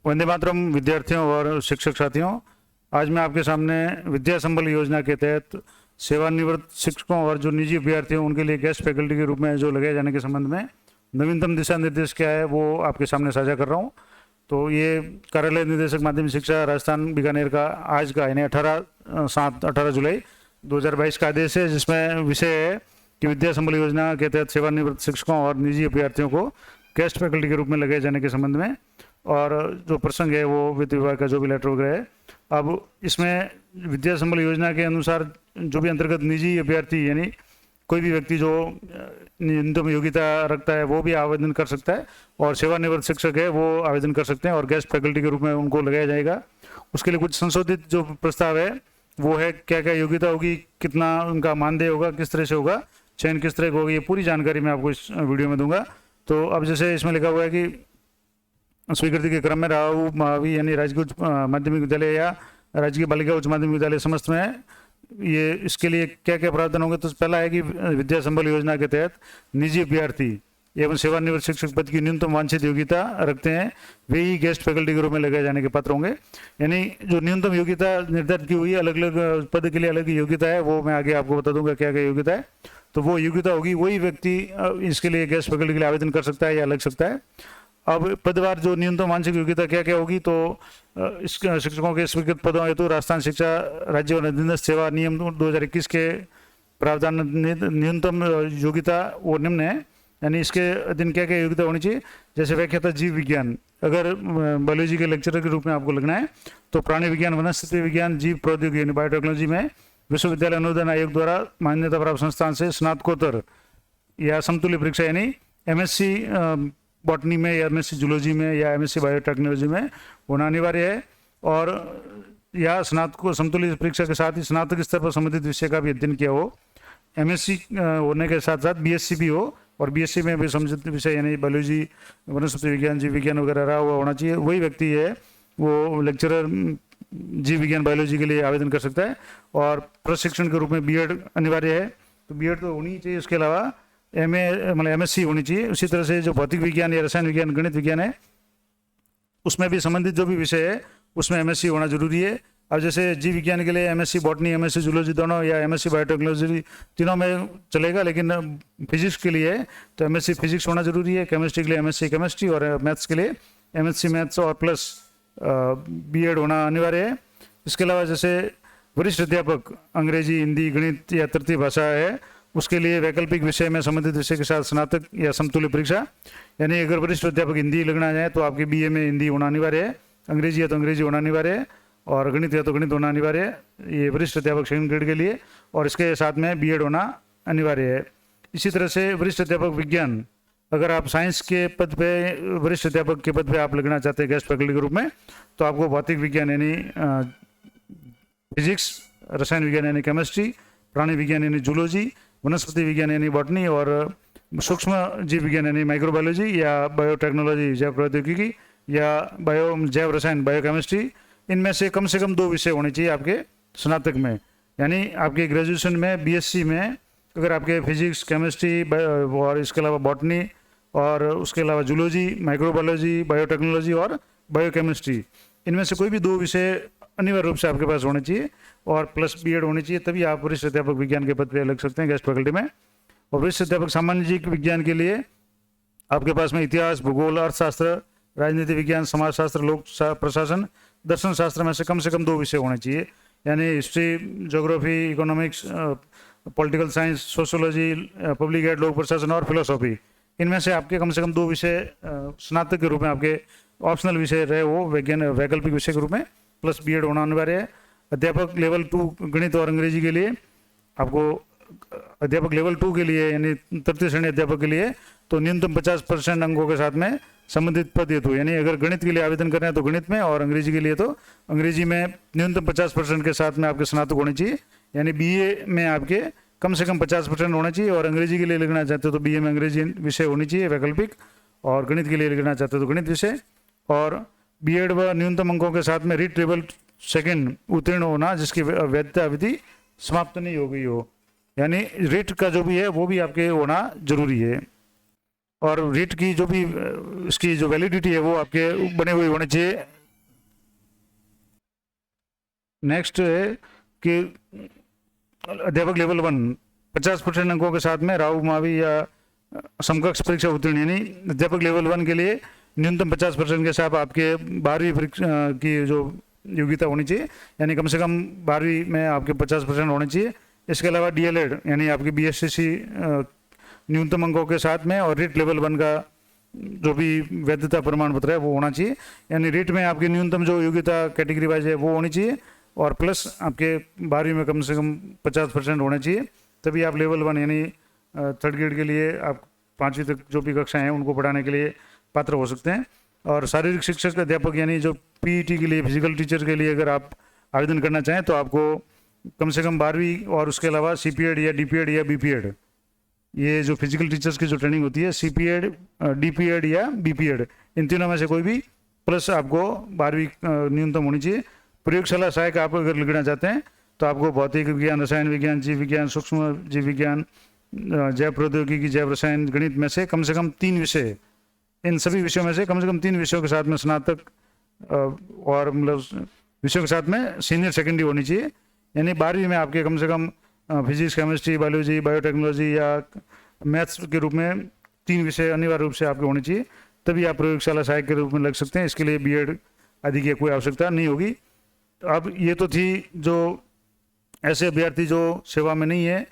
वंदे मातरम विद्यार्थियों और शिक्षक साथियों, आज मैं आपके सामने विद्या संबल योजना के तहत सेवानिवृत्त शिक्षकों और जो निजी अभ्यर्थियों उनके लिए गेस्ट फैकल्टी के रूप में जो लगाए जाने के संबंध में नवीनतम दिशा निर्देश क्या है वो आपके सामने साझा कर रहा हूँ। तो ये कार्यालय निदेशक माध्यमिक शिक्षा राजस्थान बीकानेर का आज का यानी 18 जुलाई 2022 का आदेश है, जिसमें विषय है कि विद्या संबल योजना के तहत सेवानिवृत्त शिक्षकों और निजी अभ्यर्थियों को गेस्ट फैकल्टी के रूप में लगाए जाने के संबंध में, और जो प्रसंग है वो वित्त विभाग का जो भी लेटर वगैरह है। अब इसमें विद्या संबल योजना के अनुसार जो भी अंतर्गत निजी अभ्यर्थी यानी कोई भी व्यक्ति जो न्यूनतम योग्यता रखता है वो भी आवेदन कर सकता है, और सेवानिवृत्त शिक्षक है वो आवेदन कर सकते हैं और गेस्ट फैकल्टी के रूप में उनको लगाया जाएगा। उसके लिए कुछ संशोधित जो प्रस्ताव है वो है क्या क्या योग्यता होगी, कितना उनका मानदेय होगा, किस तरह से होगा, चयन किस तरह का होगा, ये पूरी जानकारी मैं आपको इस वीडियो में दूंगा। तो अब जैसे इसमें लिखा हुआ है कि स्वीकृति के क्रम में राहु महावी यानी राजकीय उच्च माध्यमिक विद्यालय या राजकीय बालिका उच्च माध्यमिक विद्यालय समस्त में ये इसके लिए क्या क्या प्रावधान होंगे। तो पहला है कि विद्या संबल योजना के तहत निजी अभ्यर्थी एवं सेवानिवृत्त शिक्षक पद की न्यूनतम वांछित योग्यता रखते हैं वे ही गेस्ट फैकल्टी के रूप में लगाए जाने के पात्र होंगे। यानी जो न्यूनतम योग्यता निर्धारित की हुई है, अलग अलग पद के लिए अलग योग्यता है, वो मैं आगे आपको बता दूंगा क्या क्या योग्यता है। तो वो योग्यता होगी, वही व्यक्ति इसके लिए गेस्ट फैकल्टी के लिए आवेदन कर सकता है या लग सकता है। अब पदवार जो न्यूनतम वांछित योग्यता क्या क्या होगी, तो इस शिक्षकों के स्वीकृत पदों हेतु राजस्थान शिक्षा राज्य और अधीनस्थ सेवा नियम 2021 के प्रावधान न्यूनतम योग्यता वो निम्न है। यानी इसके अधीन क्या क्या योग्यता होनी चाहिए, जैसे व्याख्याता जीव विज्ञान, अगर बायोलॉजी के लेक्चरर के रूप में आपको लगना है तो प्राणी विज्ञान, वनस्पति विज्ञान, जीव प्रौद्योगिकी यानी बायोटेक्नोलॉजी में विश्वविद्यालय अनुदान आयोग द्वारा मान्यता प्राप्त संस्थान से स्नातकोत्तर या समतुल्य परीक्षा यानी MSc बॉटनी में या MSc जूलॉजी में या MSc बायोटेक्नोलॉजी में होना अनिवार्य है, और या स्नातक समतुल्य परीक्षा के साथ ही स्नातक स्तर पर संबंधित विषय का भी अध्ययन किया हो। MSc होने के साथ साथ BSc भी हो, और BSc में भी संबंधित विषय यानी बायोलॉजी, वनस्पति विज्ञान, जीव विज्ञान वगैरह रहा हुआ होना चाहिए। वही व्यक्ति है वो लेक्चरर जीव विज्ञान बायोलॉजी के लिए आवेदन कर सकता है, और प्रशिक्षण के रूप में B.Ed अनिवार्य है, तो B.Ed तो होनी चाहिए। उसके अलावा MA मतलब MSc होनी चाहिए। उसी तरह से जो भौतिक विज्ञान या रसायन विज्ञान, गणित विज्ञान है उसमें भी संबंधित जो भी विषय है उसमें MSc होना जरूरी है। अब जैसे जीव विज्ञान के लिए MSc बॉटनी, MSc जूलॉजी दोनों या MSc बायोटेक्नोलॉजी तीनों में चलेगा, लेकिन फिजिक्स के लिए तो MSc फिजिक्स होना जरूरी है। केमिस्ट्री के लिए MSc केमिस्ट्री, और मैथ्स के लिए MSc मैथ्स और प्लस B.Ed होना अनिवार्य है। इसके अलावा जैसे वरिष्ठ अध्यापक अंग्रेजी, हिंदी, गणित या तृतीय भाषा है उसके लिए वैकल्पिक विषय में संबंधित विषय के साथ स्नातक या समतुल्य परीक्षा, यानी अगर वरिष्ठ अध्यापक हिंदी लगना जाए तो आपके BA में हिंदी होना अनिवार्य है, अंग्रेजी है तो अंग्रेजी होना अनिवार्य है, और गणित है तो गणित होना अनिवार्य है। ये वरिष्ठ अध्यापक सेकंड ग्रेड के लिए, और इसके साथ में B.Ed होना अनिवार्य है। इसी तरह से वरिष्ठ अध्यापक विज्ञान, अगर आप साइंस के पद पे वरिष्ठ अध्यापक के पद पे आप लगना चाहते हैं गेस्ट फैकल्टी के रूप में, तो आपको भौतिक विज्ञान यानी फिजिक्स, रसायन विज्ञान यानी केमिस्ट्री, प्राणी विज्ञान यानी जूलॉजी, वनस्पति विज्ञान यानी बॉटनी, और सूक्ष्म जीव विज्ञान यानी माइक्रोबायोलॉजी या बायोटेक्नोलॉजी जैव प्रौद्योगिकी या जैव रसायन बायोकेमिस्ट्री, इनमें से कम 2 विषय होने चाहिए आपके स्नातक में। यानी आपके ग्रेजुएशन में BSc में अगर आपके फिजिक्स, केमिस्ट्री और इसके अलावा बॉटनी और उसके अलावा जूलॉजी, माइक्रोबायोलॉजी, बायोटेक्नोलॉजी और बायोकेमिस्ट्री, इनमें से कोई भी 2 विषय अनिवार्य रूप से आपके पास होने चाहिए, और प्लस B.Ed होनी चाहिए, तभी आप वरिष्ठ अध्यापक विज्ञान के पद पर लग सकते हैं गेस्ट फैकल्टी में। और वरिष्ठ अध्यापक सामान्य जीव विज्ञान के लिए आपके पास में इतिहास, भूगोल, अर्थशास्त्र, राजनीति विज्ञान, समाजशास्त्र, लोक प्रशासन, दर्शन शास्त्र में से कम 2 विषय होने चाहिए, यानी history, geography, economics, political science, sociology, public ad, लोक प्रशासन और फिलोसॉफी, इनमें से आपके कम से कम 2 विषय स्नातक के रूप में आपके ऑप्शनल विषय रहे वो वैकल्पिक विषय के रूप में, प्लस B.Ed होना अनिवार्य है। अध्यापक लेवल 2 गणित और अंग्रेजी के लिए आपको, अध्यापक लेवल 2 के लिए यानी तृतीय श्रेणी अध्यापक के लिए तो न्यूनतम 50% अंकों के साथ में संबंधित पद हेतु, यानी अगर गणित के लिए आवेदन कर रहे हैं तो गणित में, और अंग्रेजी के लिए तो अंग्रेजी में न्यूनतम 50% के साथ में आपके स्नातक होने चाहिए। यानी BA में आपके कम से कम 50% होना चाहिए, और अंग्रेजी के लिए लिखना चाहते हो तो BA में अंग्रेजी विषय होनी चाहिए वैकल्पिक, और गणित के लिए लिखना चाहते हो तो गणित विषय, और B.Ed व न्यूनतम अंकों के साथ में रीट टेबल सेकंड उत्तीर्ण होना जिसकी वैधता अवधि समाप्त नहीं हो गई हो, यानी रीट का जो भी है वो भी आपके होना जरूरी है। और रीट की जो भी इसकी जो वैलिडिटी है वो आपके बने हुए होने चाहिए नेक्स्ट है कि अध्यापक लेवल 1 50% अंकों के साथ में राव मावी या समकक्ष परीक्षा उत्तीर्ण, यानी अध्यापक लेवल 1 के लिए न्यूनतम 50% के साथ आपके 12वीं परीक्षा की जो योग्यता होनी चाहिए, यानी कम से कम 12वीं में आपके 50% होने चाहिए। इसके अलावा डीएलएड यानी आपकी बीएससीसी न्यूनतम अंकों के साथ में, और रीट लेवल 1 का जो भी वैधता प्रमाण पत्र है वो होना चाहिए, यानी रीट में आपकी न्यूनतम जो योग्यता कैटेगरी वाइज है वो होनी चाहिए, और प्लस आपके 12वीं में कम से कम 50% होना चाहिए, तभी आप लेवल 1 यानी थर्ड ग्रेड के लिए आप 5वीं तक जो भी कक्षाएं हैं उनको पढ़ाने के लिए पात्र हो सकते हैं। और शारीरिक शिक्षक अध्यापक यानी जो पीईटी के लिए, फिजिकल टीचर के लिए अगर आप आवेदन करना चाहें तो आपको कम से कम 12वीं, और उसके अलावा सीपीएड या डीपीएड या बीपीएड, ये जो फिजिकल टीचर्स की जो ट्रेनिंग होती है सीपीएड, डीपीएड या बीपीएड, इन तीनों में से कोई भी, प्लस आपको 12वीं न्यूनतम होनी चाहिए। प्रयोगशाला सहायक आप अगर लिखना चाहते हैं तो आपको भौतिक विज्ञान, रसायन विज्ञान, जीव विज्ञान, सूक्ष्म जीव विज्ञान, जैव प्रौद्योगिकी, जैव रसायन, गणित में से कम 3 विषय, इन सभी विषयों में से कम 3 विषयों के साथ में स्नातक और मतलब विषयों के साथ में सीनियर सेकेंडरी होनी चाहिए, यानी 12वीं में आपके कम से कम फिजिक्स, केमिस्ट्री, बायोलॉजी, बायोटेक्नोलॉजी या मैथ्स के रूप में 3 विषय अनिवार्य रूप से आपके होने चाहिए, तभी आप प्रयोगशाला सहायक के रूप में लग सकते हैं। इसके लिए बीएड आदि की कोई आवश्यकता नहीं होगी। अब ये तो थी जो ऐसे अभ्यर्थी जो सेवा में नहीं है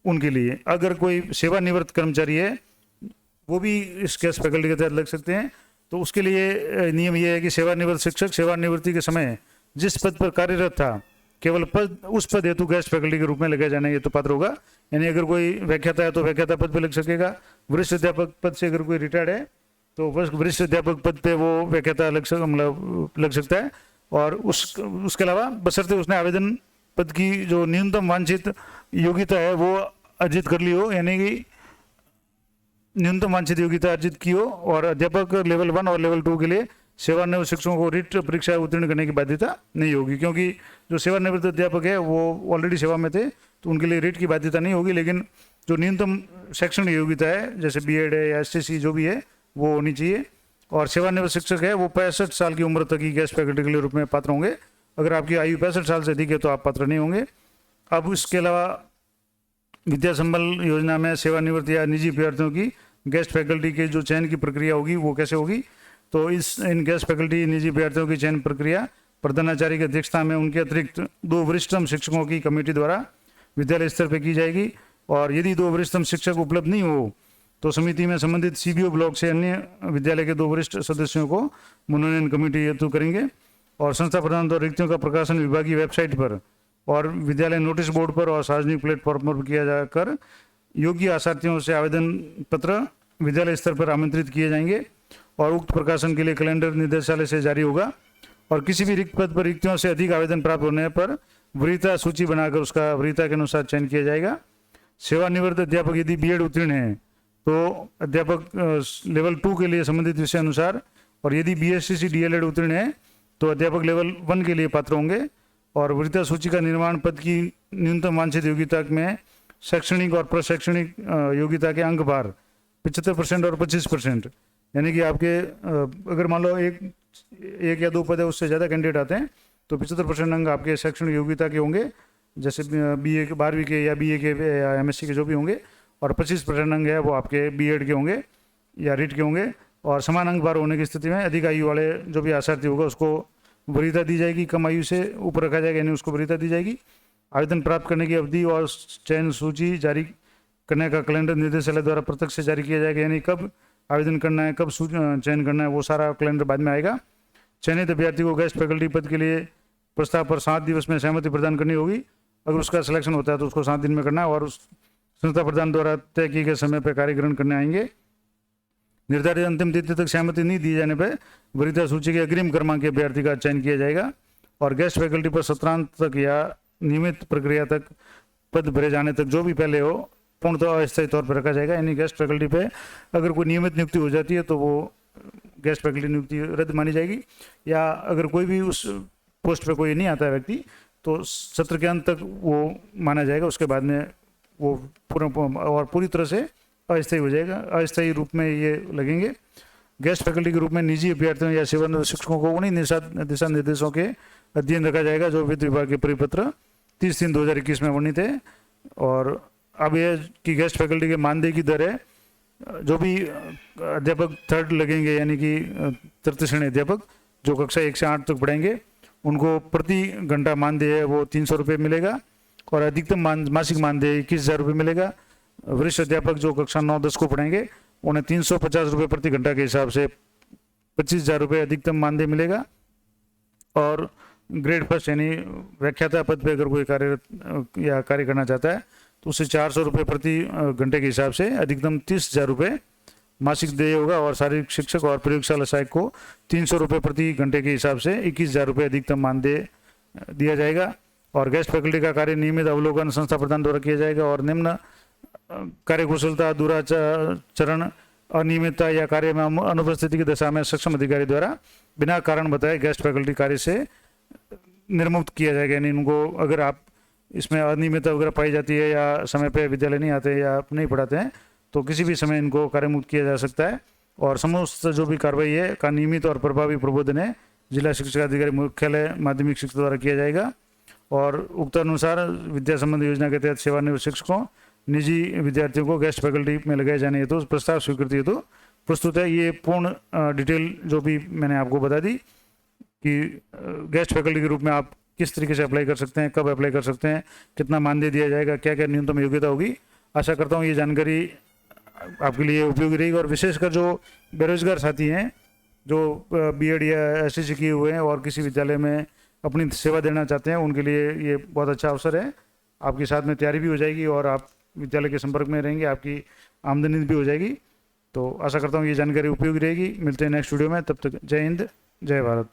उनके लिए। अगर कोई सेवानिवृत्त कर्मचारी है वो भी इस गेस्ट फैकल्टी के तहत लग सकते हैं। तो उसके लिए नियम ये है कि सेवानिवृत्त शिक्षक सेवानिवृत्ति के समय जिस पद पर कार्यरत था केवल पद, उस पद हेतु गेस्ट फैकल्टी के रूप में लगाए जाने ये तो पात्र होगा। यानी अगर कोई व्याख्याता है तो व्याख्याता पद पर लग सकेगा, वरिष्ठ अध्यापक पद से अगर कोई रिटायर्ड है तो बस वरिष्ठ अध्यापक पद पे वो व्याख्याता लग सकता है। और उसके अलावा बशर्ते उसने आवेदन पद की जो न्यूनतम वांछित योग्यता है वो अर्जित कर ली हो, यानी कि न्यूनतम वांछित योग्यता अर्जित की हो, और अध्यापक लेवल 1 और लेवल 2 के लिए सेवानिवृत्त शिक्षकों को रिट परीक्षा उत्तीर्ण करने की बाध्यता नहीं होगी, क्योंकि जो सेवानिवृत्त अध्यापक है वो ऑलरेडी सेवा में थे तो उनके लिए रिट की बाध्यता नहीं होगी। लेकिन जो न्यूनतम शैक्षणिक योग्यता है जैसे बीएड है या एसटीसी जो भी है वो होनी चाहिए। और सेवानिवृत्त शिक्षक है वो 65 साल की उम्र तक ही गेस्ट फैकल्टी के लिए रूप में पात्र होंगे। अगर आपकी आयु 65 साल से अधिक है तो आप पात्र नहीं होंगे। अब इसके अलावा विद्या संबल योजना में सेवानिवृत्त या निजी अभ्यर्थियों की गेस्ट फैकल्टी के जो चयन की प्रक्रिया होगी वो कैसे होगी, तो इन गेस्ट फैकल्टी निजी अभ्यर्थियों की चयन प्रक्रिया प्रधानाचार्य की अध्यक्षता में उनके अतिरिक्त 2 वरिष्ठतम शिक्षकों की कमेटी द्वारा विद्यालय स्तर पर की जाएगी। और यदि 2 वरिष्ठतम शिक्षक उपलब्ध नहीं हो तो समिति में संबंधित सीबीओ ब्लॉक से अन्य विद्यालय के 2 वरिष्ठ सदस्यों को मनोनयन कमेटी हेतु करेंगे। और संस्था प्रधान द्वारा रिक्तियों का प्रकाशन विभागीय वेबसाइट पर और विद्यालय नोटिस बोर्ड पर और सार्वजनिक प्लेटफॉर्म पर किया जाकर योग्य आशार्थियों से आवेदन पत्र विद्यालय स्तर पर आमंत्रित किए जाएंगे और उक्त प्रकाशन के लिए कैलेंडर निदेशालय से जारी होगा। और किसी भी रिक्त पद पर रिक्तियों से अधिक आवेदन प्राप्त होने पर वरीयता सूची बनाकर उसका वरीयता के अनुसार चयन किया जाएगा। सेवानिवृत्त अध्यापक यदि बीएड उत्तीर्ण है तो अध्यापक लेवल 2 के लिए संबंधित विषय अनुसार, और यदि बीएससी डीएलएड उत्तीर्ण है तो अध्यापक लेवल 1 के लिए पात्र होंगे। और वरीयता सूची का निर्माण पद की न्यूनतम वांछित योग्यता में शैक्षणिक और प्रशैक्षणिक योग्यता के अंक भार 75% और 25%, यानी कि आपके अगर मान लो एक या 2 पद है उससे ज़्यादा कैंडिडेट आते हैं तो 75% अंक आपके शैक्षणिक योग्यता के होंगे, जैसे बीए के 12वीं के या बीए के या एमएससी के जो भी होंगे, और 25% अंक है वो आपके बीएड के होंगे या रीट के होंगे। और समान अंक भार होने की स्थिति में अधिक आयु वाले जो भी आशार्थी होगा उसको वरीयता दी जाएगी, कम आयु से ऊपर रखा जाएगा यानी उसको वरीयता दी जाएगी। आवेदन प्राप्त करने की अवधि और चयन सूची जारी करने का कैलेंडर निदेशालय द्वारा प्रत्यक्ष से जारी किया जाएगा, यानी कब आवेदन करना है, कब चयन करना है, वो सारा कैलेंडर बाद में आएगा। चयनित अभ्यर्थी को गेस्ट फैकल्टी पद के लिए प्रस्ताव पर 7 दिवस में सहमति प्रदान करनी होगी। अगर उसका सिलेक्शन होता है तो उसको 7 दिन में करना है और उस संस्था प्रधान द्वारा तय किए गए समय पर कार्य ग्रहण करने आएंगे। निर्धारित अंतिम तिथि तक सहमति नहीं दी जाने पर वरीयता सूची के अग्रिम क्रमांक के अभ्यर्थी का चयन किया जाएगा। और गेस्ट फैकल्टी पर सत्रांत तक या नियमित प्रक्रिया तक पद भरे जाने तक जो भी पहले हो पूर्णतः अस्थायी तौर पर रखा जाएगा। यानी गेस्ट फैकल्टी पे अगर कोई नियमित नियुक्ति हो जाती है तो वो गेस्ट फैकल्टी नियुक्ति रद्द मानी जाएगी, या अगर कोई भी उस पोस्ट पे कोई नहीं आता है व्यक्ति तो सत्र के अंत तक वो माना जाएगा। उसके बाद में वो पूरी तरह से अस्थायी हो जाएगा, अस्थायी रूप में ये लगेंगे। गेस्ट फैकल्टी के रूप में निजी अभ्यर्थियों या सेवानिवृत्त शिक्षकों को उन्हीं दिशा निर्देशों के अध्ययन रखा जाएगा जो वित्त विभाग के परिपत्र 30/3/2021 में वर्णित है। और अब यह कि गेस्ट फैकल्टी के मानदेय की दर है, जो भी अध्यापक थर्ड लगेंगे यानी कि तृतीय श्रेणी अध्यापक जो कक्षा 1 से 8 तक पढ़ाएंगे, उनको प्रति घंटा मानदेय है वो 300 रुपये मिलेगा और अधिकतम मासिक मानदेय 21,000 रुपये मिलेगा। वरिष्ठ अध्यापक जो कक्षा 9-10 को पढ़ाएंगे उन्हें 350 रुपये प्रति घंटा के हिसाब से 25,000 रुपये अधिकतम मानदेय मिलेगा। और ग्रेड फर्स्ट यानी व्याख्याता पद पे अगर कोई कार्य करना चाहता है तो उसे 400 रुपये प्रति घंटे के हिसाब से अधिकतम 30,000 रुपये मासिक देय होगा। और शारीरिक शिक्षक और प्रयोगशाला सहायक को 300 रुपये प्रति घंटे के हिसाब से 21,000 रुपये अधिकतम मानदेय दिया जाएगा। और गेस्ट फैकल्टी का कार्य नियमित अवलोकन संस्था प्रधान द्वारा किया जाएगा और निम्न कार्यकुशलता, दुराचरण, अनियमितता या कार्य में अनुपस्थिति की दशा में सक्षम अधिकारी द्वारा बिना कारण बताए गेस्ट फैकल्टी कार्य से निर्मुक्त किया जाएगा। यानी उनको अगर आप इसमें अनियमितता वगैरह पाई जाती है या समय पे विद्यालय नहीं आते या नहीं पढ़ाते हैं तो किसी भी समय इनको कार्यमुक्त किया जा सकता है। और समस्त जो भी कार्रवाई है का नियमित और प्रभावी प्रबोधन है जिला शिक्षा अधिकारी मुख्यालय माध्यमिक शिक्षा द्वारा किया जाएगा। और उक्त अनुसार विद्या संबंधी योजना के तहत सेवानिवृत्त शिक्षकों निजी विद्यार्थियों को गेस्ट फैकल्टी में लगाए जाने हेतु तो प्रस्ताव स्वीकृति हेतु प्रस्तुत है। ये पूर्ण डिटेल जो भी मैंने आपको बता दी कि गेस्ट फैकल्टी के रूप में आप किस तरीके से अप्लाई कर सकते हैं, कब अप्लाई कर सकते हैं, कितना मानदेय दिया जाएगा, क्या क्या न्यूनतम योग्यता होगी। आशा करता हूँ ये जानकारी आपके लिए उपयोगी रहेगी। और विशेषकर जो बेरोजगार साथी हैं जो बीएड या एसएससी किए हुए हैं और किसी विद्यालय में अपनी सेवा देना चाहते हैं उनके लिए ये बहुत अच्छा अवसर है। आपके साथ में तैयारी भी हो जाएगी और आप विद्यालय के संपर्क में रहेंगे, आपकी आमदनी भी हो जाएगी। तो आशा करता हूँ ये जानकारी उपयोगी रहेगी। मिलते हैं नेक्स्ट वीडियो में, तब तक जय हिंद, जय भारत।